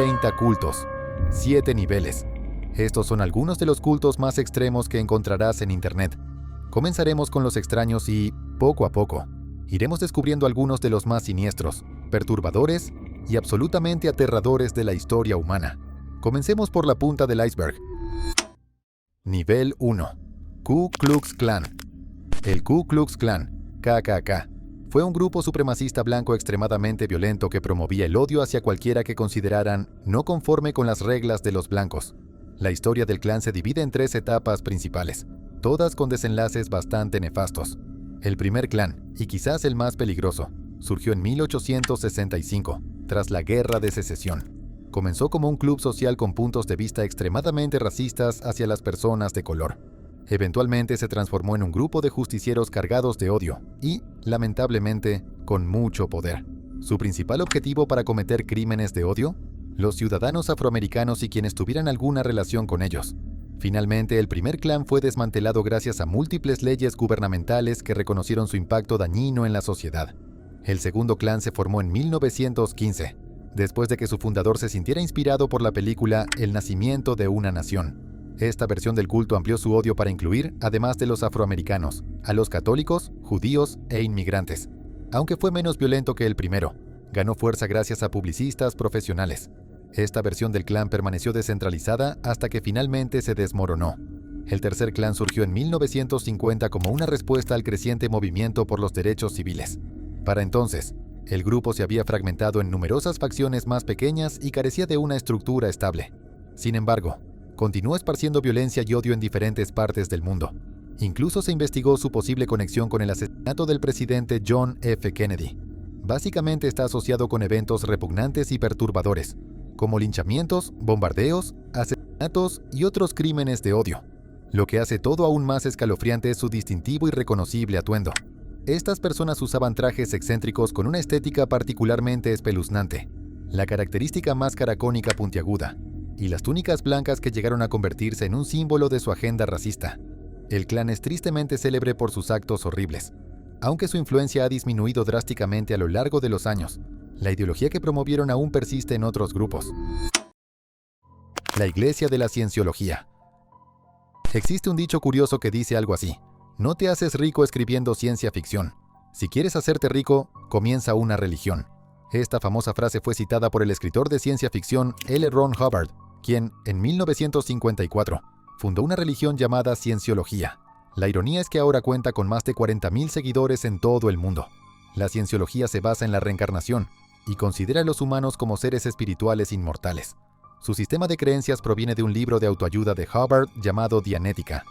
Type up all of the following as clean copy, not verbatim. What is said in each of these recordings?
30 cultos, 7 niveles. Estos son algunos de los cultos más extremos que encontrarás en Internet. Comenzaremos con los extraños y, poco a poco, iremos descubriendo algunos de los más siniestros, perturbadores y absolutamente aterradores de la historia humana. Comencemos por la punta del iceberg. Nivel 1. Ku Klux Klan. El Ku Klux Klan, KKK, fue un grupo supremacista blanco extremadamente violento que promovía el odio hacia cualquiera que consideraran no conforme con las reglas de los blancos. La historia del clan se divide en 3 etapas principales, todas con desenlaces bastante nefastos. El primer clan, y quizás el más peligroso, surgió en 1865, tras la Guerra de Secesión. Comenzó como un club social con puntos de vista extremadamente racistas hacia las personas de color. Eventualmente se transformó en un grupo de justicieros cargados de odio y, lamentablemente, con mucho poder. Su principal objetivo para cometer crímenes de odio: los ciudadanos afroamericanos y quienes tuvieran alguna relación con ellos. Finalmente, el primer clan fue desmantelado gracias a múltiples leyes gubernamentales que reconocieron su impacto dañino en la sociedad. El segundo clan se formó en 1915, después de que su fundador se sintiera inspirado por la película El nacimiento de una nación. Esta versión del culto amplió su odio para incluir, además de los afroamericanos, a los católicos, judíos e inmigrantes. Aunque fue menos violento que el primero, ganó fuerza gracias a publicistas profesionales. Esta versión del clan permaneció descentralizada hasta que finalmente se desmoronó. El tercer clan surgió en 1950 como una respuesta al creciente movimiento por los derechos civiles. Para entonces, el grupo se había fragmentado en numerosas facciones más pequeñas y carecía de una estructura estable. Sin embargo, continuó esparciendo violencia y odio en diferentes partes del mundo. Incluso se investigó su posible conexión con el asesinato del presidente John F. Kennedy. Básicamente está asociado con eventos repugnantes y perturbadores, como linchamientos, bombardeos, asesinatos y otros crímenes de odio. Lo que hace todo aún más escalofriante es su distintivo y reconocible atuendo. Estas personas usaban trajes excéntricos con una estética particularmente espeluznante, la característica máscara cónica puntiaguda, y las túnicas blancas que llegaron a convertirse en un símbolo de su agenda racista. El clan es tristemente célebre por sus actos horribles. Aunque su influencia ha disminuido drásticamente a lo largo de los años, la ideología que promovieron aún persiste en otros grupos. La Iglesia de la Cienciología. Existe un dicho curioso que dice algo así: no te haces rico escribiendo ciencia ficción. Si quieres hacerte rico, comienza una religión. Esta famosa frase fue citada por el escritor de ciencia ficción L. Ron Hubbard, quien, en 1954, fundó una religión llamada Cienciología. La ironía es que ahora cuenta con más de 40,000 seguidores en todo el mundo. La Cienciología se basa en la reencarnación y considera a los humanos como seres espirituales inmortales. Su sistema de creencias proviene de un libro de autoayuda de Hubbard llamado Dianética,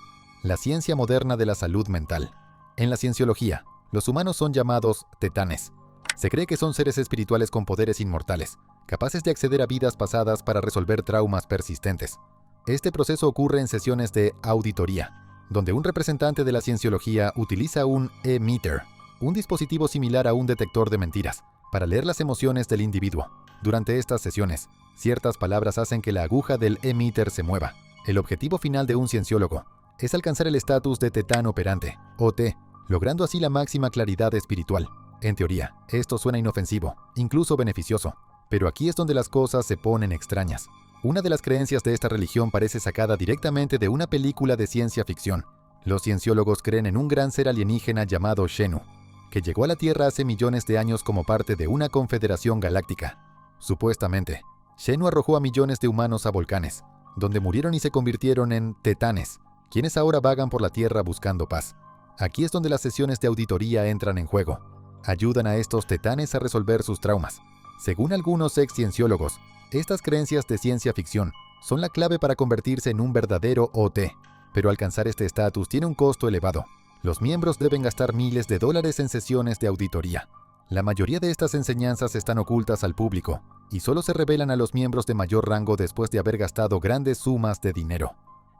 la ciencia moderna de la salud mental. En la Cienciología, los humanos son llamados tetanes. Se cree que son seres espirituales con poderes inmortales, capaces de acceder a vidas pasadas para resolver traumas persistentes. Este proceso ocurre en sesiones de auditoría, donde un representante de la Cienciología utiliza un e-meter, un dispositivo similar a un detector de mentiras, para leer las emociones del individuo. Durante estas sesiones, ciertas palabras hacen que la aguja del e-meter se mueva. El objetivo final de un cienciólogo es alcanzar el estatus de tetán operante, o T, logrando así la máxima claridad espiritual. En teoría, esto suena inofensivo, incluso beneficioso, pero aquí es donde las cosas se ponen extrañas. Una de las creencias de esta religión parece sacada directamente de una película de ciencia ficción. Los cienciólogos creen en un gran ser alienígena llamado Xenu, que llegó a la Tierra hace millones de años como parte de una confederación galáctica. Supuestamente, Xenu arrojó a millones de humanos a volcanes, donde murieron y se convirtieron en tetanes, quienes ahora vagan por la Tierra buscando paz. Aquí es donde las sesiones de auditoría entran en juego. Ayudan a estos tetanes a resolver sus traumas. Según algunos ex-cienciólogos, estas creencias de ciencia ficción son la clave para convertirse en un verdadero OT, pero alcanzar este estatus tiene un costo elevado. Los miembros deben gastar miles de dólares en sesiones de auditoría. La mayoría de estas enseñanzas están ocultas al público y solo se revelan a los miembros de mayor rango después de haber gastado grandes sumas de dinero.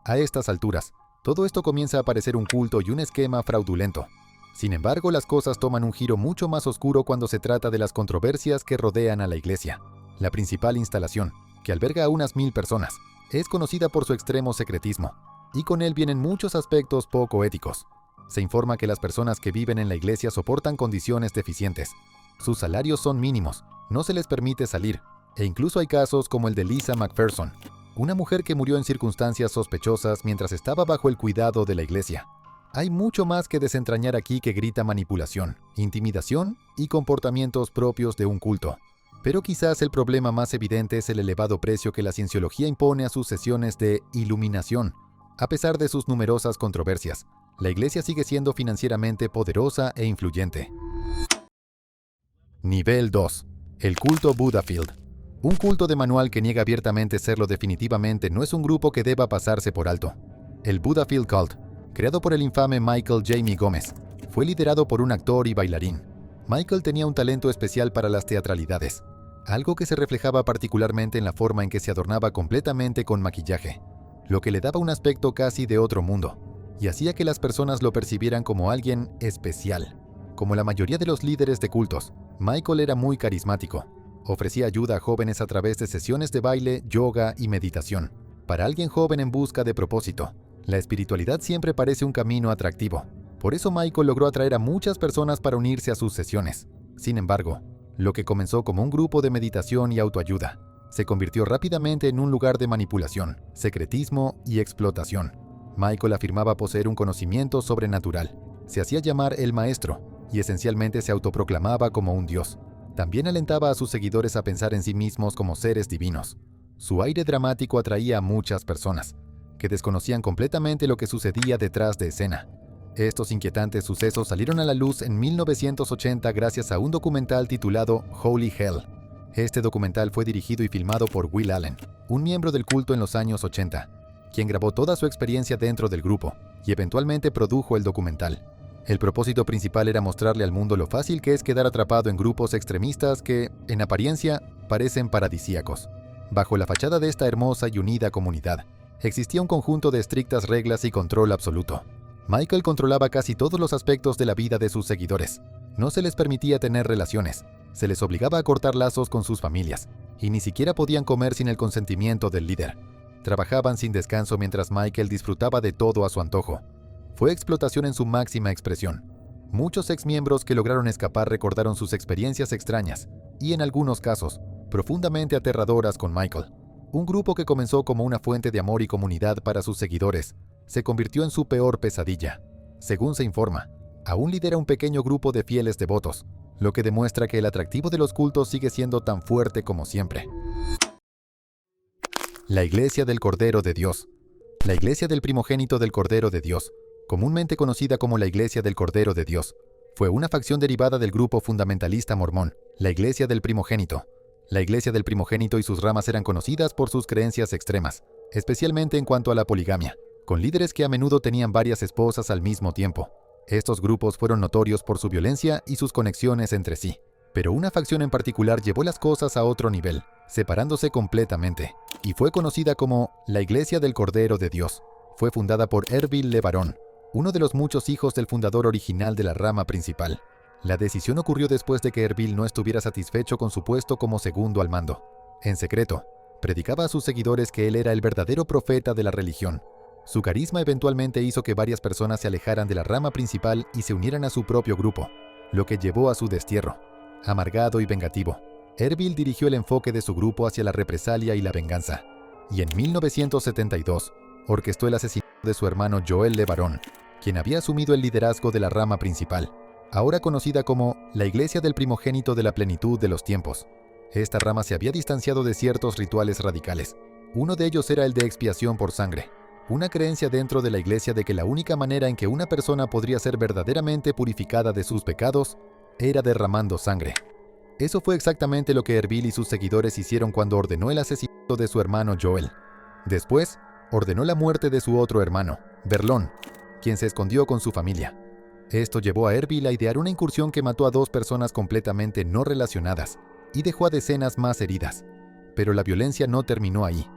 A estas alturas, todo esto comienza a parecer un culto y un esquema fraudulento. Sin embargo, las cosas toman un giro mucho más oscuro cuando se trata de las controversias que rodean a la iglesia. La principal instalación, que alberga a unas 1,000 personas, es conocida por su extremo secretismo, y con él vienen muchos aspectos poco éticos. Se informa que las personas que viven en la iglesia soportan condiciones deficientes. Sus salarios son mínimos, no se les permite salir, E incluso hay casos como el de Lisa McPherson, una mujer que murió en circunstancias sospechosas mientras estaba bajo el cuidado de la iglesia. Hay mucho más que desentrañar aquí que grita manipulación, intimidación y comportamientos propios de un culto. Pero quizás el problema más evidente es el elevado precio que la cienciología impone a sus sesiones de iluminación. A pesar de sus numerosas controversias, la iglesia sigue siendo financieramente poderosa e influyente. Nivel 2. El culto Buddhafield. Un culto de manual que niega abiertamente serlo definitivamente no es un grupo que deba pasarse por alto. El Buddhafield Cult, creado por el infame Michael Jamie Gómez, fue liderado por un actor y bailarín. Michael tenía un talento especial para las teatralidades, algo que se reflejaba particularmente en la forma en que se adornaba completamente con maquillaje, lo que le daba un aspecto casi de otro mundo, y hacía que las personas lo percibieran como alguien especial. Como la mayoría de los líderes de cultos, Michael era muy carismático. Ofrecía ayuda a jóvenes a través de sesiones de baile, yoga y meditación. Para alguien joven en busca de propósito, la espiritualidad siempre parece un camino atractivo. Por eso Michael logró atraer a muchas personas para unirse a sus sesiones. Sin embargo, lo que comenzó como un grupo de meditación y autoayuda, se convirtió rápidamente en un lugar de manipulación, secretismo y explotación. Michael afirmaba poseer un conocimiento sobrenatural. Se hacía llamar el maestro y esencialmente se autoproclamaba como un dios. También alentaba a sus seguidores a pensar en sí mismos como seres divinos. Su aire dramático atraía a muchas personas, que desconocían completamente lo que sucedía detrás de escena. Estos inquietantes sucesos salieron a la luz en 1980 gracias a un documental titulado Holy Hell. Este documental fue dirigido y filmado por Will Allen, un miembro del culto en los años 80, quien grabó toda su experiencia dentro del grupo y eventualmente produjo el documental. El propósito principal era mostrarle al mundo lo fácil que es quedar atrapado en grupos extremistas que, en apariencia, parecen paradisíacos. Bajo la fachada de esta hermosa y unida comunidad, existía un conjunto de estrictas reglas y control absoluto. Michael controlaba casi todos los aspectos de la vida de sus seguidores. No se les permitía tener relaciones, se les obligaba a cortar lazos con sus familias, y ni siquiera podían comer sin el consentimiento del líder. Trabajaban sin descanso mientras Michael disfrutaba de todo a su antojo. Fue explotación en su máxima expresión. Muchos exmiembros que lograron escapar recordaron sus experiencias extrañas, y en algunos casos, profundamente aterradoras con Michael. Un grupo que comenzó como una fuente de amor y comunidad para sus seguidores, se convirtió en su peor pesadilla. Según se informa, aún lidera un pequeño grupo de fieles devotos, lo que demuestra que el atractivo de los cultos sigue siendo tan fuerte como siempre. La Iglesia del Cordero de Dios. La Iglesia del Primogénito del Cordero de Dios, comúnmente conocida como la Iglesia del Cordero de Dios, fue una facción derivada del grupo fundamentalista mormón, la Iglesia del Primogénito. La Iglesia del Primogénito y sus ramas eran conocidas por sus creencias extremas, especialmente en cuanto a la poligamia, con líderes que a menudo tenían varias esposas al mismo tiempo. Estos grupos fueron notorios por su violencia y sus conexiones entre sí, pero una facción en particular llevó las cosas a otro nivel, separándose completamente, y fue conocida como la Iglesia del Cordero de Dios. Fue fundada por Ervil LeBaron, uno de los muchos hijos del fundador original de la rama principal. La decisión ocurrió después de que Ervil no estuviera satisfecho con su puesto como segundo al mando. En secreto, predicaba a sus seguidores que él era el verdadero profeta de la religión. Su carisma eventualmente hizo que varias personas se alejaran de la rama principal y se unieran a su propio grupo, lo que llevó a su destierro. Amargado y vengativo, Ervil dirigió el enfoque de su grupo hacia la represalia y la venganza, y en 1972 orquestó el asesinato de su hermano Joel LeBaron, quien había asumido el liderazgo de la rama principal, ahora conocida como la Iglesia del Primogénito de la Plenitud de los Tiempos. Esta rama se había distanciado de ciertos rituales radicales. Uno de ellos era el de expiación por sangre, una creencia dentro de la iglesia de que la única manera en que una persona podría ser verdaderamente purificada de sus pecados era derramando sangre. Eso fue exactamente lo que Ervil y sus seguidores hicieron cuando ordenó el asesinato de su hermano Joel. Después, ordenó la muerte de su otro hermano, Verlon, quien se escondió con su familia. Esto llevó a Ervil a idear una incursión que mató a 2 personas completamente no relacionadas y dejó a decenas más heridas. Pero la violencia no terminó ahí.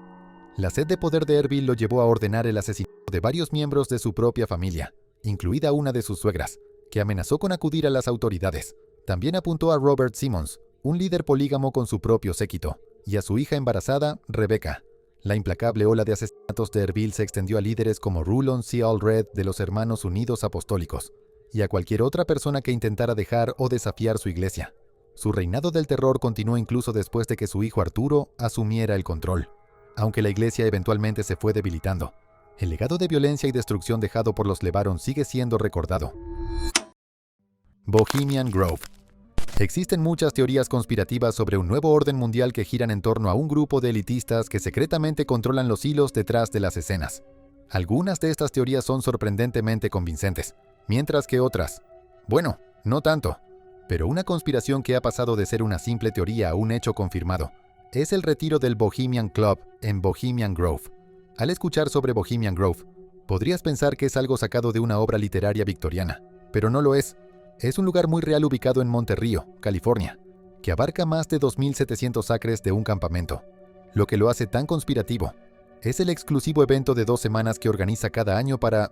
La sed de poder de Ervil lo llevó a ordenar el asesinato de varios miembros de su propia familia, incluida una de sus suegras, que amenazó con acudir a las autoridades. También apuntó a Robert Simmons, un líder polígamo con su propio séquito, y a su hija embarazada, Rebecca. La implacable ola de asesinatos de Ervil se extendió a líderes como Rulon C. Allred de los Hermanos Unidos Apostólicos, y a cualquier otra persona que intentara dejar o desafiar su iglesia. Su reinado del terror continuó incluso después de que su hijo Arturo asumiera el control. Aunque la iglesia eventualmente se fue debilitando, el legado de violencia y destrucción dejado por los LeBaron sigue siendo recordado. Bohemian Grove. Existen muchas teorías conspirativas sobre un nuevo orden mundial que giran en torno a un grupo de elitistas que secretamente controlan los hilos detrás de las escenas. Algunas de estas teorías son sorprendentemente convincentes, mientras que otras, bueno, no tanto. Pero una conspiración que ha pasado de ser una simple teoría a un hecho confirmado es el retiro del Bohemian Club en Bohemian Grove. Al escuchar sobre Bohemian Grove, podrías pensar que es algo sacado de una obra literaria victoriana, pero no lo es. Es un lugar muy real ubicado en Monte Rio, California, que abarca más de 2.700 acres de un campamento. Lo que lo hace tan conspirativo es el exclusivo evento de 2 semanas que organiza cada año para,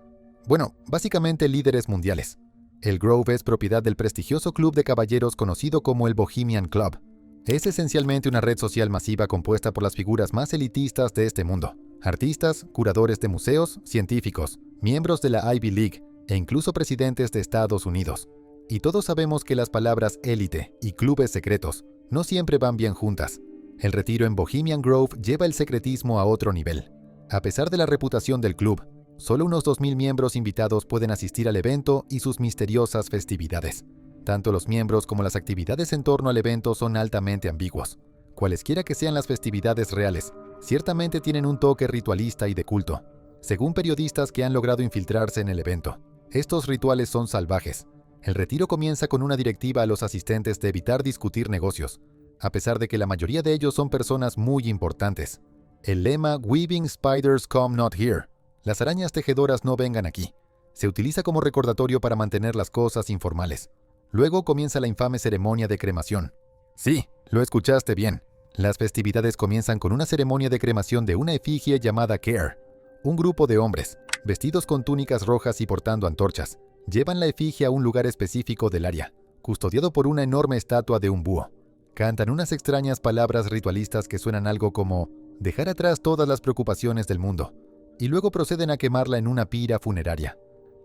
básicamente líderes mundiales. El Grove es propiedad del prestigioso club de caballeros conocido como el Bohemian Club. Es esencialmente una red social masiva compuesta por las figuras más elitistas de este mundo: artistas, curadores de museos, científicos, miembros de la Ivy League e incluso presidentes de Estados Unidos. Y todos sabemos que las palabras élite y clubes secretos no siempre van bien juntas. El retiro en Bohemian Grove lleva el secretismo a otro nivel. A pesar de la reputación del club, solo unos 2.000 miembros invitados pueden asistir al evento y sus misteriosas festividades. Tanto los miembros como las actividades en torno al evento son altamente ambiguos. Cualesquiera que sean las festividades reales, ciertamente tienen un toque ritualista y de culto. Según periodistas que han logrado infiltrarse en el evento, estos rituales son salvajes. El retiro comienza con una directiva a los asistentes de evitar discutir negocios, a pesar de que la mayoría de ellos son personas muy importantes. El lema "Weaving Spiders Come Not Here", las arañas tejedoras no vengan aquí, se utiliza como recordatorio para mantener las cosas informales. Luego comienza la infame ceremonia de cremación. Sí, lo escuchaste bien. Las festividades comienzan con una ceremonia de cremación de una efigie llamada Care. Un grupo de hombres, vestidos con túnicas rojas y portando antorchas, llevan la efigie a un lugar específico del área, custodiado por una enorme estatua de un búho. Cantan unas extrañas palabras ritualistas que suenan algo como dejar atrás todas las preocupaciones del mundo, y luego proceden a quemarla en una pira funeraria.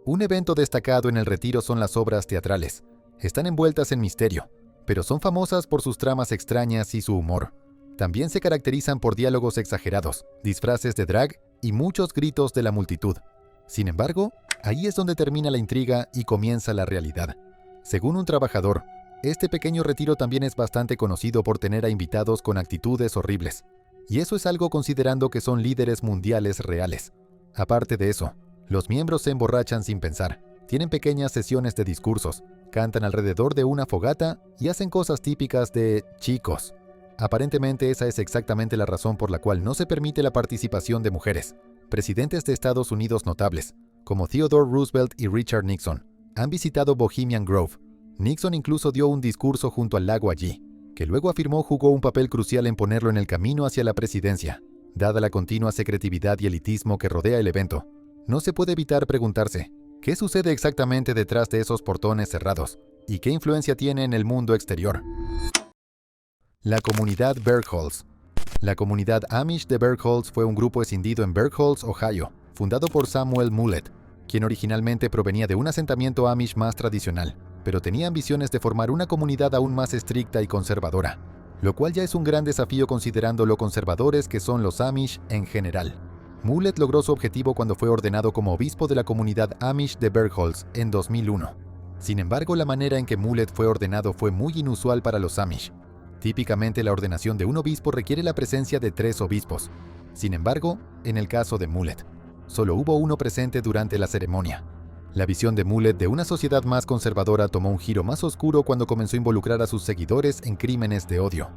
Un evento destacado en el retiro son las obras teatrales. Están envueltas en misterio, pero son famosas por sus tramas extrañas y su humor. También se caracterizan por diálogos exagerados, disfraces de drag y muchos gritos de la multitud. Sin embargo, ahí es donde termina la intriga y comienza la realidad. Según un trabajador, este pequeño retiro también es bastante conocido por tener a invitados con actitudes horribles. Y eso es algo considerando que son líderes mundiales reales. Aparte de eso, los miembros se emborrachan sin pensar, tienen pequeñas sesiones de discursos, cantan alrededor de una fogata y hacen cosas típicas de chicos. Aparentemente esa es exactamente la razón por la cual no se permite la participación de mujeres. Presidentes de Estados Unidos notables, como Theodore Roosevelt y Richard Nixon, han visitado Bohemian Grove. Nixon incluso dio un discurso junto al lago allí, que luego afirmó jugó un papel crucial en ponerlo en el camino hacia la presidencia. Dada la continua secretividad y elitismo que rodea el evento, no se puede evitar preguntarse, ¿qué sucede exactamente detrás de esos portones cerrados? ¿Y qué influencia tiene en el mundo exterior? La comunidad Bergholz. La comunidad Amish de Bergholz fue un grupo escindido en Bergholz, Ohio, fundado por Samuel Mullett, quien originalmente provenía de un asentamiento Amish más tradicional, pero tenía ambiciones de formar una comunidad aún más estricta y conservadora, lo cual ya es un gran desafío considerando lo conservadores que son los Amish en general. Mullett logró su objetivo cuando fue ordenado como obispo de la comunidad Amish de Bergholz en 2001. Sin embargo, la manera en que Mullett fue ordenado fue muy inusual para los Amish. Típicamente la ordenación de un obispo requiere la presencia de 3 obispos. Sin embargo, en el caso de Mullett, solo hubo uno presente durante la ceremonia. La visión de Mullett de una sociedad más conservadora tomó un giro más oscuro cuando comenzó a involucrar a sus seguidores en crímenes de odio.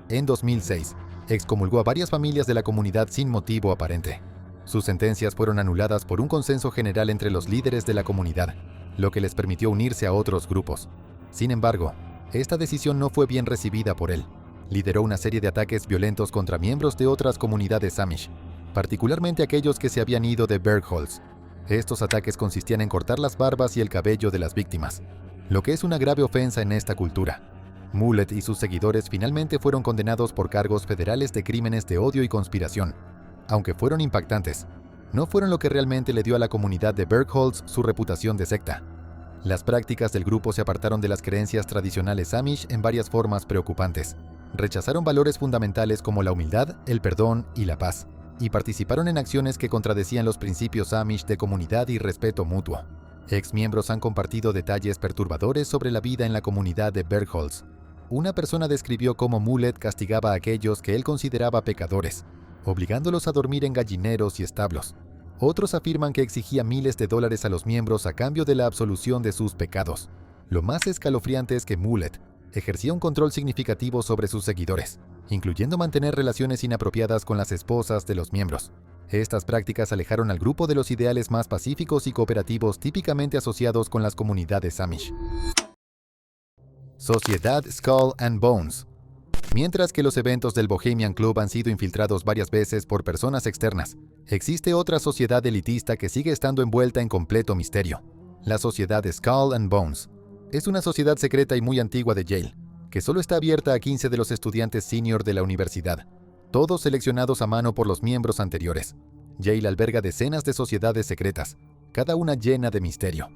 En 2006, excomulgó a varias familias de la comunidad sin motivo aparente. Sus sentencias fueron anuladas por un consenso general entre los líderes de la comunidad, lo que les permitió unirse a otros grupos. Sin embargo, esta decisión no fue bien recibida por él. Lideró una serie de ataques violentos contra miembros de otras comunidades Amish, particularmente aquellos que se habían ido de Bergholz. Estos ataques consistían en cortar las barbas y el cabello de las víctimas, lo que es una grave ofensa en esta cultura. Mullett y sus seguidores finalmente fueron condenados por cargos federales de crímenes de odio y conspiración. Aunque fueron impactantes, no fueron lo que realmente le dio a la comunidad de Bergholz su reputación de secta. Las prácticas del grupo se apartaron de las creencias tradicionales Amish en varias formas preocupantes. Rechazaron valores fundamentales como la humildad, el perdón y la paz, y participaron en acciones que contradecían los principios Amish de comunidad y respeto mutuo. Exmiembros han compartido detalles perturbadores sobre la vida en la comunidad de Bergholz. Una persona describió cómo Mullet castigaba a aquellos que él consideraba pecadores, obligándolos a dormir en gallineros y establos. Otros afirman que exigía miles de dólares a los miembros a cambio de la absolución de sus pecados. Lo más escalofriante es que Mullet ejercía un control significativo sobre sus seguidores, incluyendo mantener relaciones inapropiadas con las esposas de los miembros. Estas prácticas alejaron al grupo de los ideales más pacíficos y cooperativos típicamente asociados con las comunidades Amish. Sociedad Skull and Bones. Mientras que los eventos del Bohemian Club han sido infiltrados varias veces por personas externas, existe otra sociedad elitista que sigue estando envuelta en completo misterio. La sociedad Skull and Bones. Es una sociedad secreta y muy antigua de Yale, que solo está abierta a 15 de los estudiantes senior de la universidad, todos seleccionados a mano por los miembros anteriores. Yale alberga decenas de sociedades secretas, cada una llena de misterio.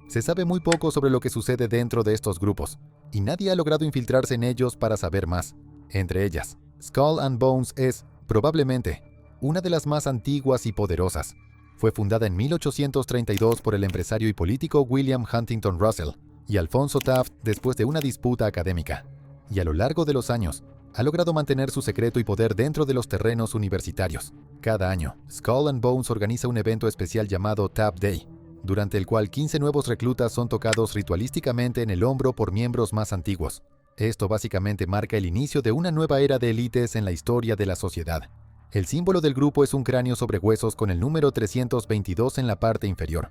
Se sabe muy poco sobre lo que sucede dentro de estos grupos, y nadie ha logrado infiltrarse en ellos para saber más. Entre ellas, Skull and Bones es, probablemente, una de las más antiguas y poderosas. Fue fundada en 1832 por el empresario y político William Huntington Russell y Alfonso Taft después de una disputa académica. Y a lo largo de los años, ha logrado mantener su secreto y poder dentro de los terrenos universitarios. Cada año, Skull and Bones organiza un evento especial llamado Tap Day, durante el cual 15 nuevos reclutas son tocados ritualísticamente en el hombro por miembros más antiguos. Esto básicamente marca el inicio de una nueva era de élites en la historia de la sociedad. El símbolo del grupo es un cráneo sobre huesos con el número 322 en la parte inferior.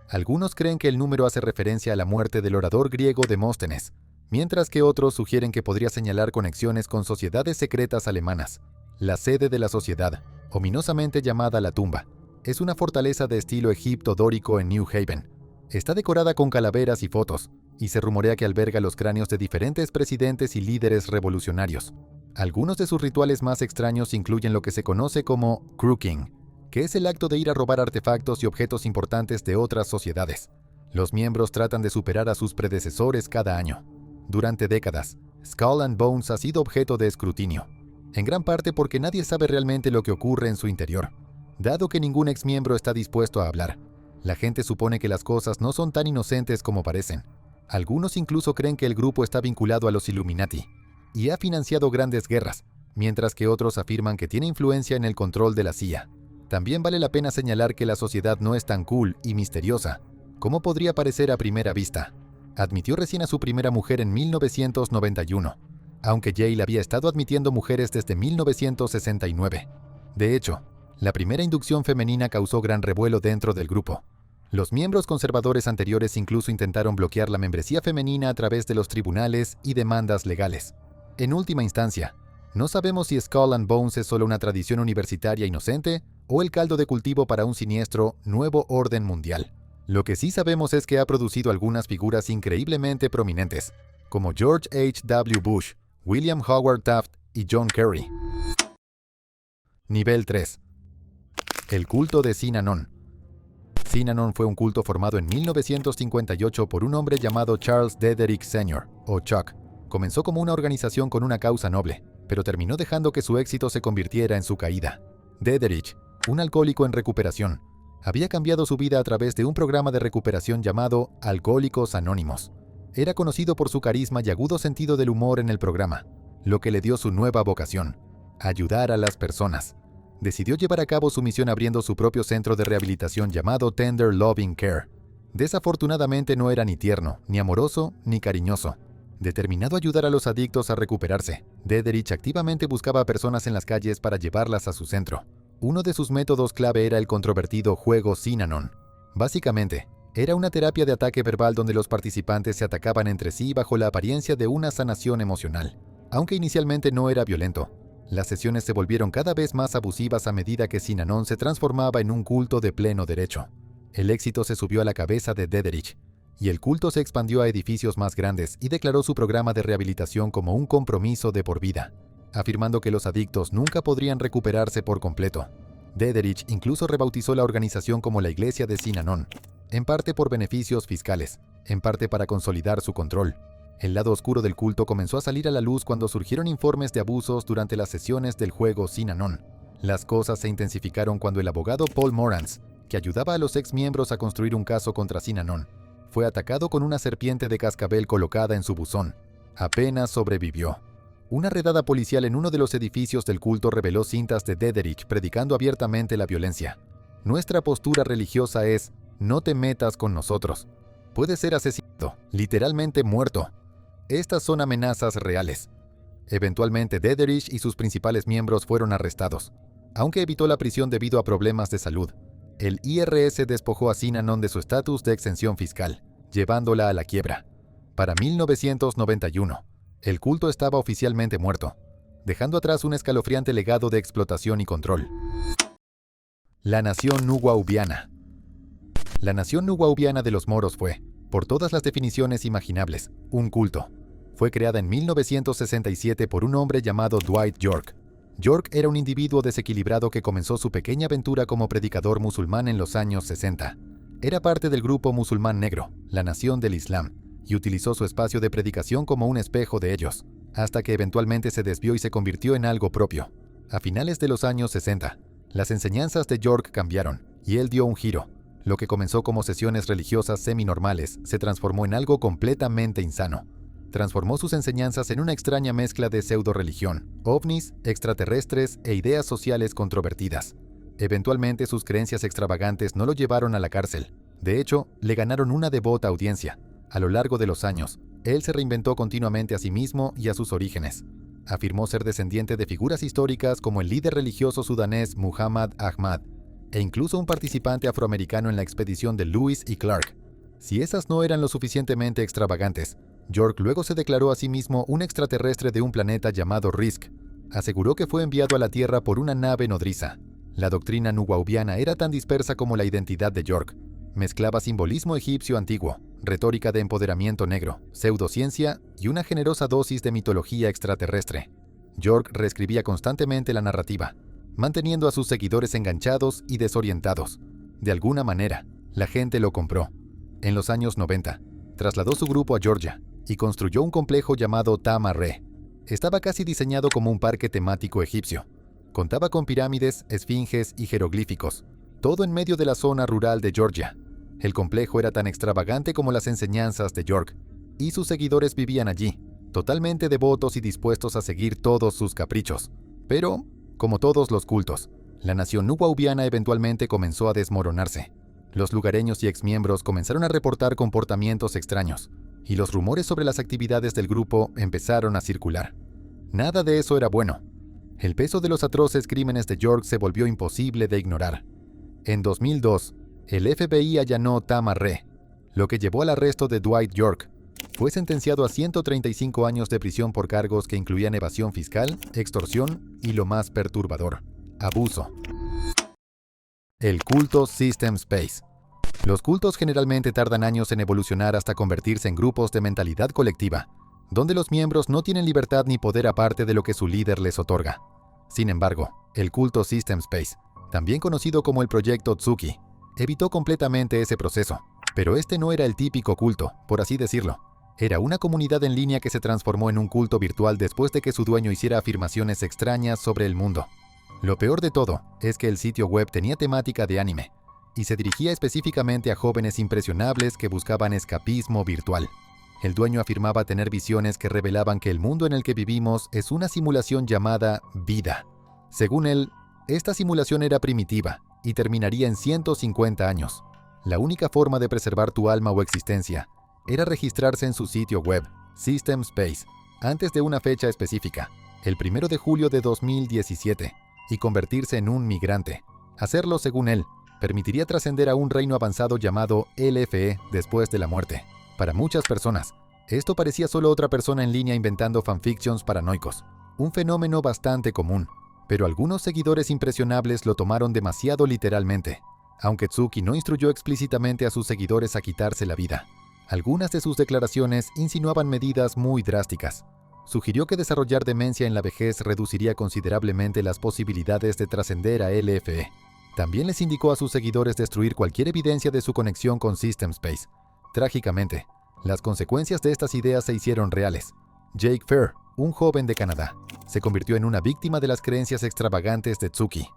Algunos creen que el número hace referencia a la muerte del orador griego Demóstenes, mientras que otros sugieren que podría señalar conexiones con sociedades secretas alemanas. La sede de la sociedad, ominosamente llamada La Tumba, es una fortaleza de estilo egipto dórico en New Haven. Está decorada con calaveras y fotos, y se rumorea que alberga los cráneos de diferentes presidentes y líderes revolucionarios. Algunos de sus rituales más extraños incluyen lo que se conoce como crooking, que es el acto de ir a robar artefactos y objetos importantes de otras sociedades. Los miembros tratan de superar a sus predecesores cada año. Durante décadas, Skull and Bones ha sido objeto de escrutinio, en gran parte porque nadie sabe realmente lo que ocurre en su interior. Dado que ningún exmiembro está dispuesto a hablar, la gente supone que las cosas no son tan inocentes como parecen. Algunos incluso creen que el grupo está vinculado a los Illuminati y ha financiado grandes guerras, mientras que otros afirman que tiene influencia en el control de la CIA. También vale la pena señalar que la sociedad no es tan cool y misteriosa como podría parecer a primera vista. Admitió recién a su primera mujer en 1991, aunque Yale había estado admitiendo mujeres desde 1969. De hecho, la primera inducción femenina causó gran revuelo dentro del grupo. Los miembros conservadores anteriores incluso intentaron bloquear la membresía femenina a través de los tribunales y demandas legales. En última instancia, no sabemos si Skull and Bones es solo una tradición universitaria inocente o el caldo de cultivo para un siniestro nuevo orden mundial. Lo que sí sabemos es que ha producido algunas figuras increíblemente prominentes, como George H. W. Bush, William Howard Taft y John Kerry. Nivel 3. El culto de Synanon. Synanon fue un culto formado en 1958 por un hombre llamado Charles Dederick Sr., o Chuck. Comenzó como una organización con una causa noble, pero terminó dejando que su éxito se convirtiera en su caída. Dederick, un alcohólico en recuperación, había cambiado su vida a través de un programa de recuperación llamado Alcohólicos Anónimos. Era conocido por su carisma y agudo sentido del humor en el programa, lo que le dio su nueva vocación: ayudar a las personas. Decidió llevar a cabo su misión abriendo su propio centro de rehabilitación llamado Tender Loving Care. Desafortunadamente no era ni tierno, ni amoroso, ni cariñoso. Determinado a ayudar a los adictos a recuperarse, Dederick activamente buscaba a personas en las calles para llevarlas a su centro. Uno de sus métodos clave era el controvertido juego Synanon. Básicamente, era una terapia de ataque verbal donde los participantes se atacaban entre sí bajo la apariencia de una sanación emocional. Aunque inicialmente no era violento, las sesiones se volvieron cada vez más abusivas a medida que Synanon se transformaba en un culto de pleno derecho. El éxito se subió a la cabeza de Dederick, y el culto se expandió a edificios más grandes y declaró su programa de rehabilitación como un compromiso de por vida, afirmando que los adictos nunca podrían recuperarse por completo. Dederick incluso rebautizó la organización como la Iglesia de Synanon. en parte por beneficios fiscales, en parte para consolidar su control. El lado oscuro del culto comenzó a salir a la luz cuando surgieron informes de abusos durante las sesiones del juego Synanon. Las cosas se intensificaron cuando el abogado Paul Morans, que ayudaba a los ex-miembros a construir un caso contra Synanon, fue atacado con una serpiente de cascabel colocada en su buzón. Apenas sobrevivió. Una redada policial en uno de los edificios del culto reveló cintas de Dederick predicando abiertamente la violencia. Nuestra postura religiosa es: no te metas con nosotros. Puedes ser asesinado, literalmente muerto. Estas son amenazas reales. Eventualmente Dederick y sus principales miembros fueron arrestados. Aunque evitó la prisión debido a problemas de salud, el IRS despojó a Synanon de su estatus de exención fiscal, llevándola a la quiebra. Para 1991, el culto estaba oficialmente muerto, dejando atrás un escalofriante legado de explotación y control. La nación nuwaubiana. La nación nuwaubiana de los moros fue, por todas las definiciones imaginables, un culto. Fue creada en 1967 por un hombre llamado Dwight York. York era un individuo desequilibrado que comenzó su pequeña aventura como predicador musulmán en los años 60. Era parte del grupo musulmán negro, la Nación del Islam, y utilizó su espacio de predicación como un espejo de ellos, hasta que eventualmente se desvió y se convirtió en algo propio. A finales de los años 60, las enseñanzas de York cambiaron, y él dio un giro. Lo que comenzó como sesiones religiosas semi-normales se transformó en algo completamente insano. Transformó sus enseñanzas en una extraña mezcla de pseudo-religión, ovnis, extraterrestres e ideas sociales controvertidas. Eventualmente sus creencias extravagantes no lo llevaron a la cárcel. De hecho, le ganaron una devota audiencia. A lo largo de los años, él se reinventó continuamente a sí mismo y a sus orígenes. Afirmó ser descendiente de figuras históricas como el líder religioso sudanés Muhammad Ahmad, e incluso un participante afroamericano en la expedición de Lewis y Clark. Si esas no eran lo suficientemente extravagantes, York luego se declaró a sí mismo un extraterrestre de un planeta llamado Risk. Aseguró que fue enviado a la Tierra por una nave nodriza. La doctrina nuwaubiana era tan dispersa como la identidad de York. Mezclaba simbolismo egipcio antiguo, retórica de empoderamiento negro, pseudociencia y una generosa dosis de mitología extraterrestre. York reescribía constantemente la narrativa, manteniendo a sus seguidores enganchados y desorientados. De alguna manera, la gente lo compró. En los años 90, trasladó su grupo a Georgia y construyó un complejo llamado Tama-Re. Estaba casi diseñado como un parque temático egipcio. Contaba con pirámides, esfinges y jeroglíficos, todo en medio de la zona rural de Georgia. El complejo era tan extravagante como las enseñanzas de York, y sus seguidores vivían allí, totalmente devotos y dispuestos a seguir todos sus caprichos. Pero, como todos los cultos, la nación nuwaubiana eventualmente comenzó a desmoronarse. Los lugareños y exmiembros comenzaron a reportar comportamientos extraños, y los rumores sobre las actividades del grupo empezaron a circular. Nada de eso era bueno. El peso de los atroces crímenes de York se volvió imposible de ignorar. En 2002, el FBI allanó Tama-Re, lo que llevó al arresto de Dwight York. Fue sentenciado a 135 años de prisión por cargos que incluían evasión fiscal, extorsión y, lo más perturbador, abuso. El culto System Space. Los cultos generalmente tardan años en evolucionar hasta convertirse en grupos de mentalidad colectiva, donde los miembros no tienen libertad ni poder aparte de lo que su líder les otorga. Sin embargo, el culto System Space, también conocido como el Proyecto Tsuki, evitó completamente ese proceso. Pero este no era el típico culto, por así decirlo. Era una comunidad en línea que se transformó en un culto virtual después de que su dueño hiciera afirmaciones extrañas sobre el mundo. Lo peor de todo es que el sitio web tenía temática de anime, y se dirigía específicamente a jóvenes impresionables que buscaban escapismo virtual. El dueño afirmaba tener visiones que revelaban que el mundo en el que vivimos es una simulación llamada vida. Según él, esta simulación era primitiva y terminaría en 150 años. La única forma de preservar tu alma o existencia era registrarse en su sitio web, System Space, antes de una fecha específica, el 1 de julio de 2017, y convertirse en un migrante. Hacerlo, según él, permitiría trascender a un reino avanzado llamado LFE después de la muerte. Para muchas personas, esto parecía solo otra persona en línea inventando fanfictions paranoicos, un fenómeno bastante común, pero algunos seguidores impresionables lo tomaron demasiado literalmente. Aunque Tsuki no instruyó explícitamente a sus seguidores a quitarse la vida, algunas de sus declaraciones insinuaban medidas muy drásticas. Sugirió que desarrollar demencia en la vejez reduciría considerablemente las posibilidades de trascender a LFE. También les indicó a sus seguidores destruir cualquier evidencia de su conexión con System Space. Trágicamente, las consecuencias de estas ideas se hicieron reales. Jake Fair, un joven de Canadá, se convirtió en una víctima de las creencias extravagantes de Tsuki.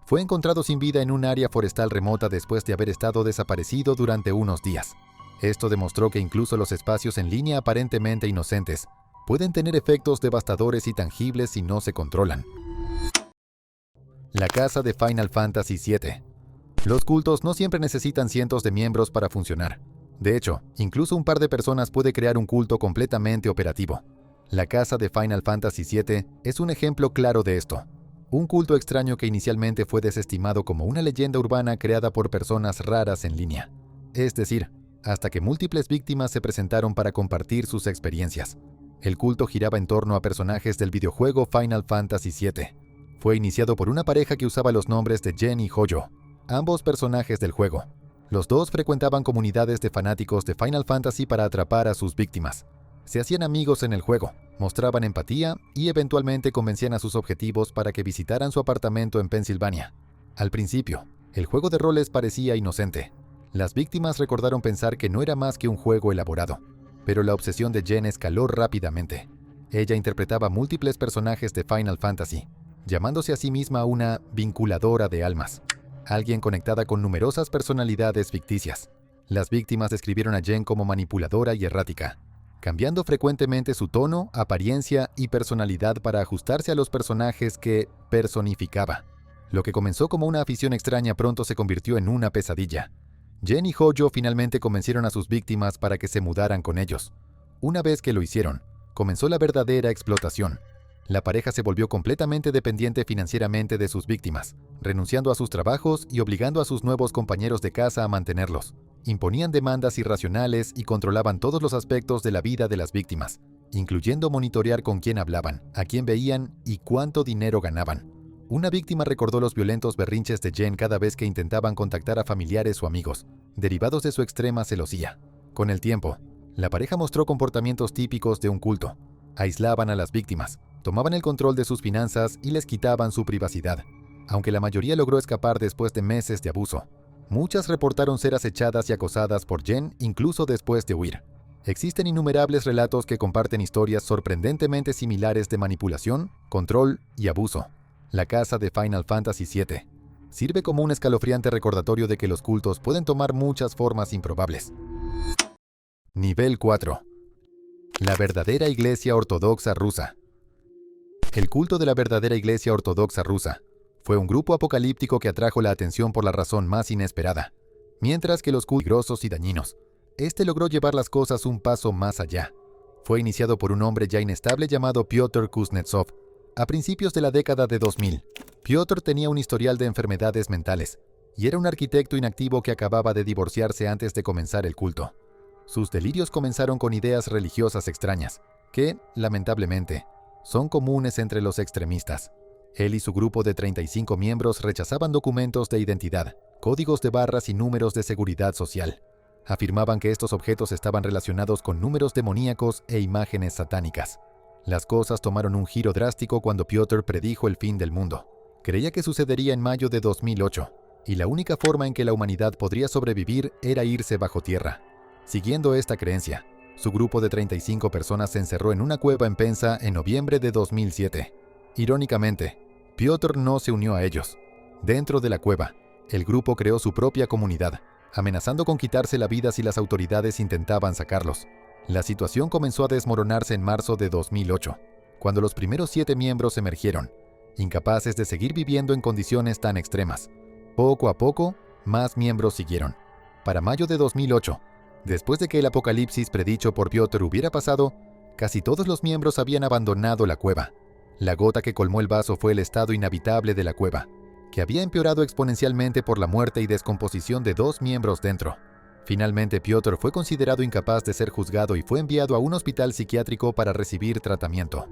Fue encontrado sin vida en un área forestal remota después de haber estado desaparecido durante unos días. Esto demostró que incluso los espacios en línea aparentemente inocentes pueden tener efectos devastadores y tangibles si no se controlan. La casa de Final Fantasy VII. Los cultos no siempre necesitan cientos de miembros para funcionar. De hecho, incluso un par de personas puede crear un culto completamente operativo. La casa de Final Fantasy VII es un ejemplo claro de esto. Un culto extraño que inicialmente fue desestimado como una leyenda urbana creada por personas raras en línea. Es decir, hasta que múltiples víctimas se presentaron para compartir sus experiencias. El culto giraba en torno a personajes del videojuego Final Fantasy VII. Fue iniciado por una pareja que usaba los nombres de Jen y Hoyo, ambos personajes del juego. Los dos frecuentaban comunidades de fanáticos de Final Fantasy para atrapar a sus víctimas. Se hacían amigos en el juego, mostraban empatía y eventualmente convencían a sus objetivos para que visitaran su apartamento en Pensilvania. Al principio, el juego de roles parecía inocente. Las víctimas recordaron pensar que no era más que un juego elaborado, pero la obsesión de Jen escaló rápidamente. Ella interpretaba múltiples personajes de Final Fantasy, llamándose a sí misma una vinculadora de almas, alguien conectada con numerosas personalidades ficticias. Las víctimas describieron a Jen como manipuladora y errática, cambiando frecuentemente su tono, apariencia y personalidad para ajustarse a los personajes que personificaba. Lo que comenzó como una afición extraña pronto se convirtió en una pesadilla. Jen y Hoyo finalmente convencieron a sus víctimas para que se mudaran con ellos. Una vez que lo hicieron, comenzó la verdadera explotación. La pareja se volvió completamente dependiente financieramente de sus víctimas, renunciando a sus trabajos y obligando a sus nuevos compañeros de casa a mantenerlos. Imponían demandas irracionales y controlaban todos los aspectos de la vida de las víctimas, incluyendo monitorear con quién hablaban, a quién veían y cuánto dinero ganaban. Una víctima recordó los violentos berrinches de Jen cada vez que intentaban contactar a familiares o amigos, derivados de su extrema celosía. Con el tiempo, la pareja mostró comportamientos típicos de un culto. Aislaban a las víctimas, tomaban el control de sus finanzas y les quitaban su privacidad. Aunque la mayoría logró escapar después de meses de abuso, muchas reportaron ser acechadas y acosadas por Jen incluso después de huir. Existen innumerables relatos que comparten historias sorprendentemente similares de manipulación, control y abuso. La casa de Final Fantasy VII sirve como un escalofriante recordatorio de que los cultos pueden tomar muchas formas improbables. Nivel 4. La verdadera Iglesia Ortodoxa Rusa. El culto de la verdadera Iglesia Ortodoxa Rusa fue un grupo apocalíptico que atrajo la atención por la razón más inesperada. Mientras que los cultos grosos y dañinos, este logró llevar las cosas un paso más allá. Fue iniciado por un hombre ya inestable llamado Piotr Kuznetsov. A principios de la década de 2000, Piotr tenía un historial de enfermedades mentales y era un arquitecto inactivo que acababa de divorciarse antes de comenzar el culto. Sus delirios comenzaron con ideas religiosas extrañas, que, lamentablemente, son comunes entre los extremistas. Él y su grupo de 35 miembros rechazaban documentos de identidad, códigos de barras y números de seguridad social. Afirmaban que estos objetos estaban relacionados con números demoníacos e imágenes satánicas. Las cosas tomaron un giro drástico cuando Piotr predijo el fin del mundo. Creía que sucedería en mayo de 2008, y la única forma en que la humanidad podría sobrevivir era irse bajo tierra. Siguiendo esta creencia, su grupo de 35 personas se encerró en una cueva en Penza en noviembre de 2007. Irónicamente, Piotr no se unió a ellos. Dentro de la cueva, el grupo creó su propia comunidad, amenazando con quitarse la vida si las autoridades intentaban sacarlos. La situación comenzó a desmoronarse en marzo de 2008, cuando los primeros 7 miembros emergieron, incapaces de seguir viviendo en condiciones tan extremas. Poco a poco, más miembros siguieron. Para mayo de 2008, después de que el apocalipsis predicho por Piotr hubiera pasado, casi todos los miembros habían abandonado la cueva. La gota que colmó el vaso fue el estado inhabitable de la cueva, que había empeorado exponencialmente por la muerte y descomposición de 2 miembros dentro. Finalmente, Piotr fue considerado incapaz de ser juzgado y fue enviado a un hospital psiquiátrico para recibir tratamiento.